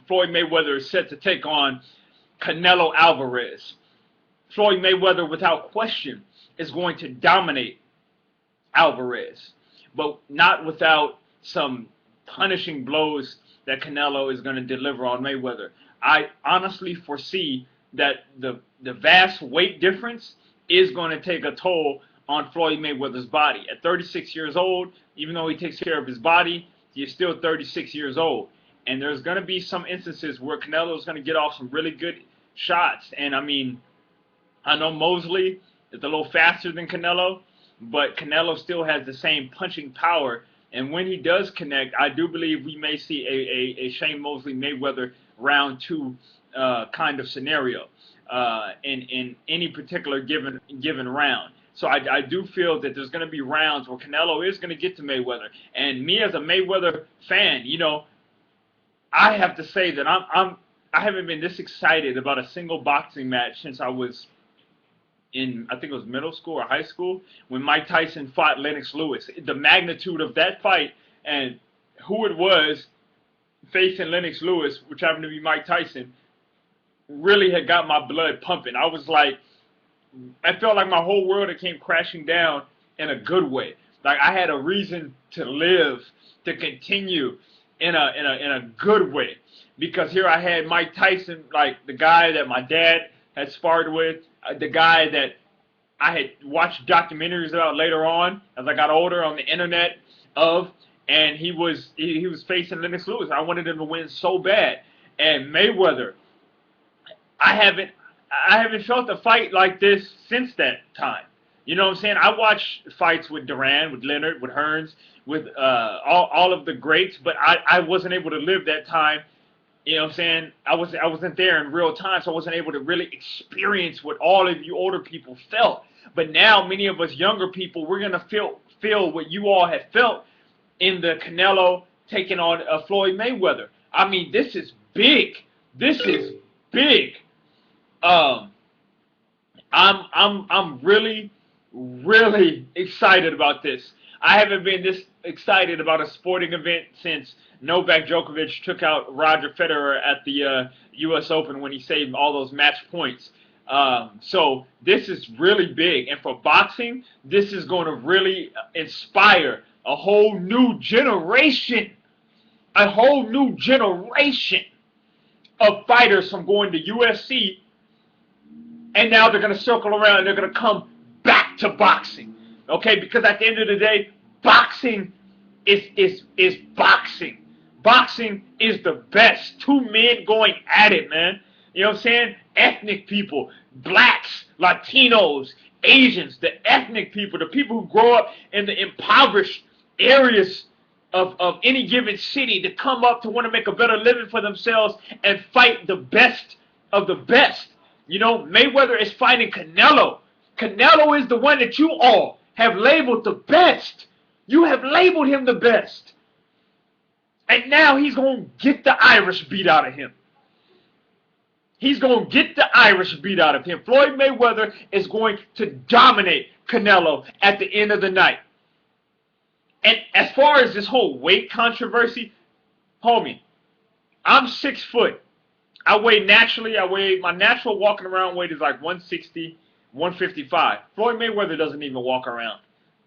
Floyd Mayweather is set to take on Canelo Alvarez. Floyd Mayweather, without question, is going to dominate Alvarez, but not without some punishing blows that Canelo is going to deliver on Mayweather. I honestly foresee that the vast weight difference is going to take a toll on Floyd Mayweather's body. At 36 years old, even though he takes care of his body, he is still 36 years old. And there's going to be some instances where Canelo is going to get off some really good shots. And I mean, I know Mosley is a little faster than Canelo, but Canelo still has the same punching power. And when he does connect, I do believe we may see a Shane Mosley Mayweather round two kind of scenario in any particular given round. So I do feel that there's going to be rounds where Canelo is going to get to Mayweather. And me as a Mayweather fan, you know, I have to say that I haven't been this excited about a single boxing match since I was in, I think it was middle school or high school, when Mike Tyson fought Lennox Lewis. The magnitude of that fight and who it was facing Lennox Lewis, which happened to be Mike Tyson, really had got my blood pumping. I was like, I felt like my whole world had came crashing down in a good way. Like I had a reason to live, to continue in a good way. Because here I had Mike Tyson, like the guy that my dad had sparred with, the guy that I had watched documentaries about later on as I got older on the internet of, and he was facing Lennox Lewis. I wanted him to win so bad. And Mayweather, I haven't felt a fight like this since that time. You know what I'm saying? I watched fights with Duran, with Leonard, with Hearns, with all of the greats, but I wasn't able to live that time. You know what I'm saying? I wasn't there in real time, so I wasn't able to really experience what all of you older people felt. But now, many of us younger people, we're gonna feel what you all have felt in the Canelo taking on Floyd Mayweather. I mean, this is big. This is big. I'm really excited about this. I haven't been this excited about a sporting event since Novak Djokovic took out Roger Federer at the U.S. Open when he saved all those match points. So this is really big. And for boxing, this is going to really inspire a whole new generation. A whole new generation of fighters from going to UFC. And now they're going to circle around and they're going to come back to boxing. Okay? Because at the end of the day, boxing is boxing. Boxing is the best. Two men going at it, man. You know what I'm saying? Ethnic people, blacks, Latinos, Asians, the ethnic people, the people who grow up in the impoverished areas of any given city to come up to want to make a better living for themselves and fight the best of the best. You know, Mayweather is fighting Canelo. Canelo is the one that you all have labeled the best. You have labeled him the best. And now he's going to get the Irish beat out of him. He's going to get the Irish beat out of him. Floyd Mayweather is going to dominate Canelo at the end of the night. And as far as this whole weight controversy, homie, I'm 6 foot. I weigh naturally. My natural walking around weight is like 160, 155. Floyd Mayweather doesn't even walk around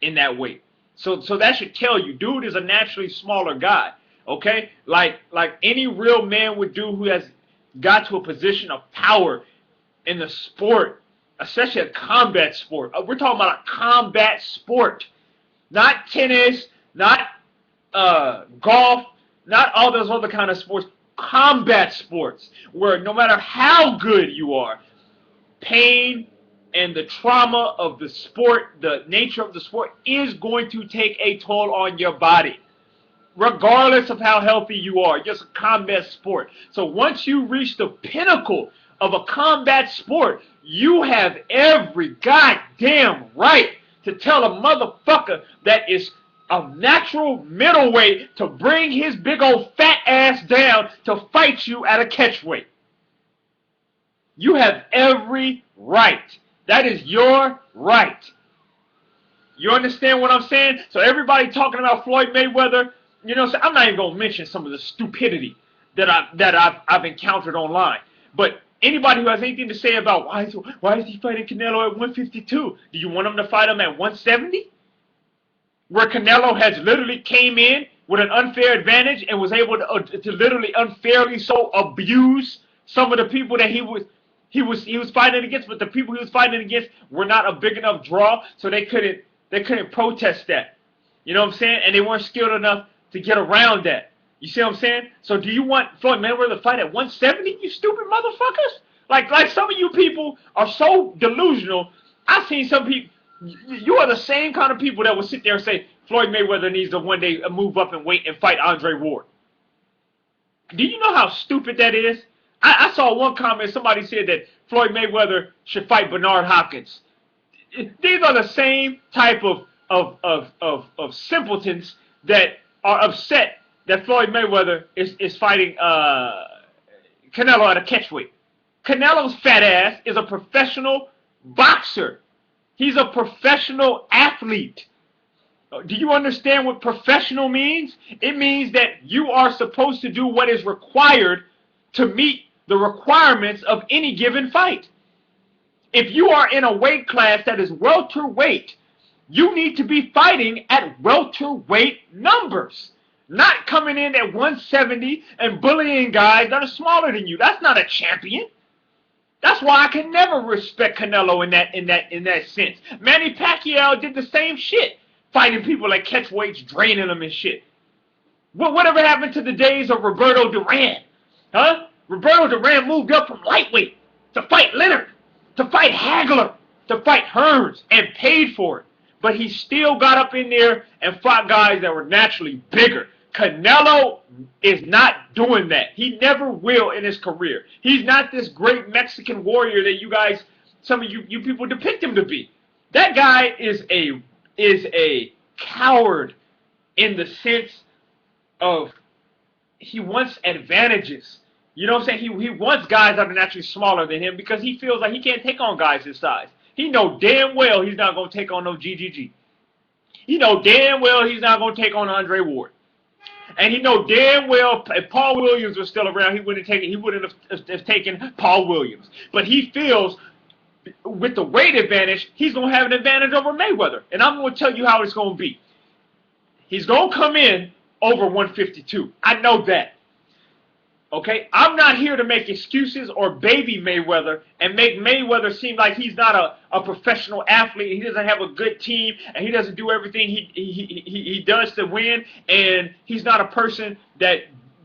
in that weight. So that should tell you, dude is a naturally smaller guy. Okay? Like any real man would do who has got to a position of power in the sport, especially a combat sport. We're talking about a combat sport. Not tennis, not golf, not all those other kind of sports. Combat sports, where no matter how good you are, pain and the trauma of the sport, the nature of the sport, is going to take a toll on your body, regardless of how healthy you are. It's a combat sport. So once you reach the pinnacle of a combat sport, you have every goddamn right to tell a motherfucker that is a natural middleweight to bring his big old fat ass down to fight you at a catchweight. You have every right. That is your right. You understand what I'm saying? So everybody talking about Floyd Mayweather, you know, I'm not even going to mention some of the stupidity I've encountered online. But anybody who has anything to say about why is he fighting Canelo at 152? Do you want him to fight him at 170? Where Canelo has literally came in with an unfair advantage and was able to literally unfairly so abuse some of the people that he was fighting against, but the people he was fighting against were not a big enough draw, so they couldn't protest that. You know what I'm saying? And they weren't skilled enough to get around that. You see what I'm saying? So do you want Floyd Mayweather to fight at 170, you stupid motherfuckers? Like some of you people are so delusional. I've seen some people. You are the same kind of people that will sit there and say Floyd Mayweather needs to one day move up and wait and fight Andre Ward. Do you know how stupid that is? I saw one comment. Somebody said that Floyd Mayweather should fight Bernard Hopkins. These are the same type of simpletons that are upset that Floyd Mayweather is fighting Canelo at a catchweight. Canelo's fat ass is a professional boxer. He's a professional athlete. Do you understand what professional means? It means that you are supposed to do what is required to meet the requirements of any given fight. If you are in a weight class that is welterweight, you need to be fighting at welterweight numbers. Not coming in at 170 and bullying guys that are smaller than you. That's not a champion. That's why I can never respect Canelo in that sense. Manny Pacquiao did the same shit, fighting people at catchweights, draining them and shit. Whatever happened to the days of Roberto Duran? Huh? Roberto Duran moved up from lightweight to fight Leonard, to fight Hagler, to fight Hearns, and paid for it. But he still got up in there and fought guys that were naturally bigger. Canelo is not doing that. He never will in his career. He's not this great Mexican warrior that you guys, some of you people depict him to be. That guy is a coward in the sense of he wants advantages. You know what I'm saying? He wants guys that are naturally smaller than him because he feels like he can't take on guys his size. He know damn well he's not going to take on no GGG. He know damn well he's not going to take on Andre Ward. And he know damn well if Paul Williams was still around, he wouldn't have taken Paul Williams. But he feels with the weight advantage, he's going to have an advantage over Mayweather. And I'm going to tell you how it's going to be. He's going to come in over 152. I know that. Okay? I'm not here to make excuses or baby Mayweather and make Mayweather seem like he's not a professional athlete. He doesn't have a good team and he doesn't do everything he does to win. And he's not a person that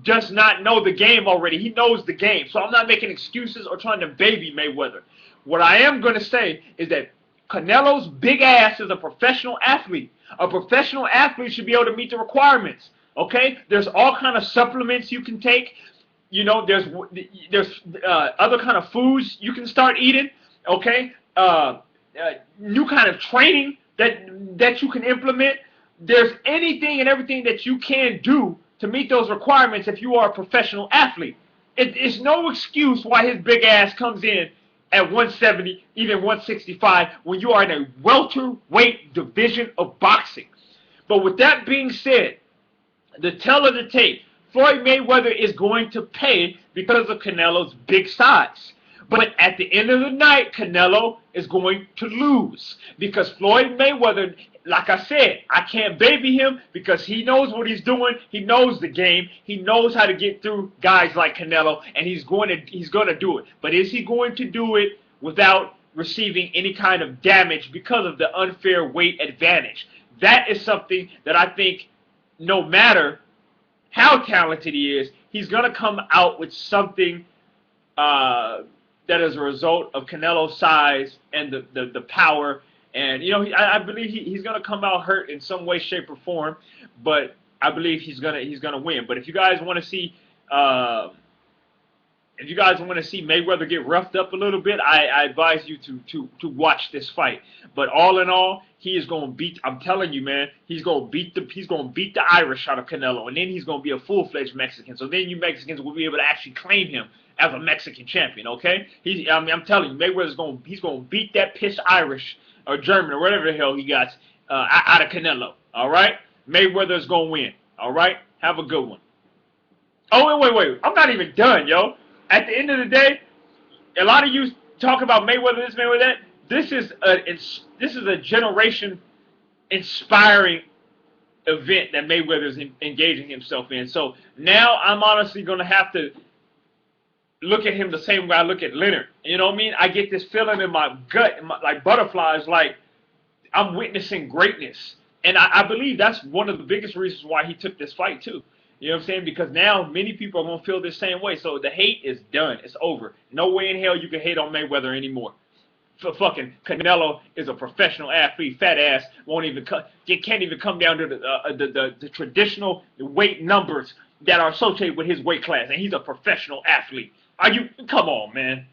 does not know the game already. He knows the game. So I'm not making excuses or trying to baby Mayweather. What I am going to say is that Canelo's big ass is a professional athlete. A professional athlete should be able to meet the requirements. Okay? There's all kind of supplements you can take. You know, there's other kind of foods you can start eating, okay? New kind of training that you can implement. There's anything and everything that you can do to meet those requirements if you are a professional athlete. It's no excuse why his big ass comes in at 170, even 165, when you are in a welterweight division of boxing. But with that being said, the tell of the tape, Floyd Mayweather is going to pay because of Canelo's big size. But at the end of the night, Canelo is going to lose. Because Floyd Mayweather, like I said, I can't baby him because he knows what he's doing. He knows the game. He knows how to get through guys like Canelo, and he's going to do it. But is he going to do it without receiving any kind of damage because of the unfair weight advantage? That is something that I think no matter how talented he is, he's going to come out with something that is a result of Canelo's size and the power. And, you know, I believe he's going to come out hurt in some way, shape, or form. But I believe he's gonna win. But if you guys want to see Mayweather get roughed up a little bit, I advise you to watch this fight. But all in all, he is going to beat. I'm telling you, man, he's going to beat the Irish out of Canelo, and then he's going to be a full-fledged Mexican. So then you Mexicans will be able to actually claim him as a Mexican champion. Okay? I'm telling you, Mayweather's going to beat that piss Irish or German or whatever the hell he got out of Canelo. All right? Mayweather's going to win. All right? Have a good one. Oh, wait. I'm not even done, yo. At the end of the day, a lot of you talk about Mayweather this, Mayweather that. This is a generation inspiring event that Mayweather's engaging himself in. So now I'm honestly gonna have to look at him the same way I look at Leonard. You know what I mean? I get this feeling in my gut, like butterflies, like I'm witnessing greatness. And I believe that's one of the biggest reasons why he took this fight too. You know what I'm saying? Because now many people are gonna feel the same way. So the hate is done. It's over. No way in hell you can hate on Mayweather anymore. Fucking Canelo is a professional athlete. Fat ass won't even can't even come down to the traditional weight numbers that are associated with his weight class, and he's a professional athlete. Are you? Come on, man.